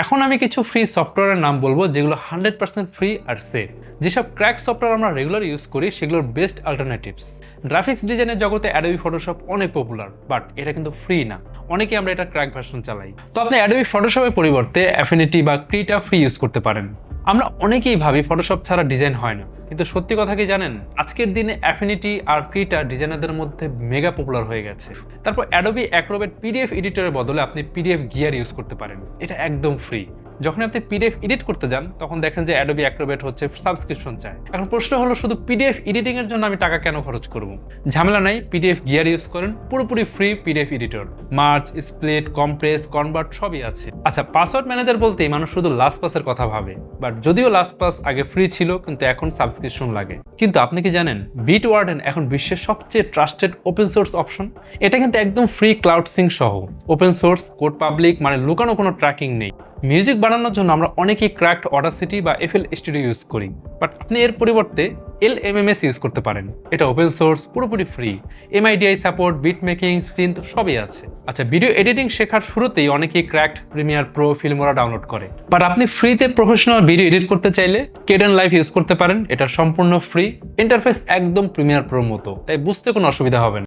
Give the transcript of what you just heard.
এখন আমি কিছু ফ্রি সফটওয়্যারের নাম বলবো যেগুলো 100% ফ্রি আর সেফ। যেসব ক্র্যাক সফটওয়্যার আমরা রেগুলার ইউজ করি সেগুলোর বেস্ট অল্টারনেটিভস। গ্রাফিক্স ডিজাইনের জগতে অ্যাডোবি ফটোশপ অনেক পপুলার, বাট এটা কিন্তু ফ্রি না। অনেকে আমরা এটা ক্র্যাক ভার্সন চালাই। তো আপনি অ্যাডোবি ফটোশপের পরিবর্তে অ্যাফিনিটি বা ক্রিটা ফ্রি ইউজ করতে পারেন। আমরা অনেকেই ভাবি ফটোশপ ছাড়া ডিজাইন হয় না, কিন্তু সত্যি কথা কি জানেন, আজকের দিনে অ্যাফিনিটি আর ক্রিটা ডিজাইনারদের মধ্যে মেগা পপুলার হয়ে গেছে। তারপর অ্যাডোবি অ্যাক্রোবেট পিডিএফ এডিটরের বদলে আপনি পিডিএফ গিয়ার ইউজ করতে পারেন। এটা একদম ফ্রি। যখন আপনি পিডিএফ এডিট করতে যান তখন দেখেন যে অ্যাডোবি অ্যাক্রোবেট হচ্ছে সাবস্ক্রিপশন চায়। এখন প্রশ্ন হলো, শুধু পিডিএফ এডিটিং এর জন্য আমি টাকা কেন খরচ করব? ঝামেলা নাই, পিডিএফ গিয়ার ইউজ করেন, পুরোপুরি free PDF editor. Merge, split, compress, convert সবই আছে। আচ্ছা, পাসওয়ার্ড ম্যানেজার বলতেই মানুষ শুধু লাস্ট পাসের কথা ভাবে, বাট যদিও লাস্ট পাস আগে ফ্রি ছিল কিন্তু এখন সাবস্ক্রিপশন লাগে। কিন্তু আপনি কি জানেন বিটওয়ার্ডেন এখন বিশ্বের সবচেয়ে ট্রাস্টেড ওপেন সোর্স অপশন? এটা কিন্তু একদম ফ্রি ক্লাউড সিঙ্ক সহ। ওপেন সোর্স, কোড পাবলিক, মানে লুকানো কোনো ট্র্যাকিং নেই। মিউজিক বানানোর জন্য আমরা অনেকেই ক্র্যাকড অডাসিটি বা এফএল স্টুডিও ইউজ করি, বাট আপনি এর পরিবর্তে LMMS ইউজ করতে পারেন। এটা ওপেন সোর্স, পুরোপুরি free. MIDI support, beat making, synth সবই আছে। আচ্ছা, ভিডিও এডিটিং শেখার শুরুতেই অনেকেই cracked, Premiere Pro, Filmora download করে, বাট আপনি ফ্রিতে প্রফেশনাল ভিডিও এডিট করতে চাইলে Kdenlive ইউজ করতে পারেন। এটা সম্পূর্ণ ফ্রি, ইন্টারফেস একদম প্রিমিয়ার প্রোর মতো, তাই বুঝতে কোনো অসুবিধা হবে না।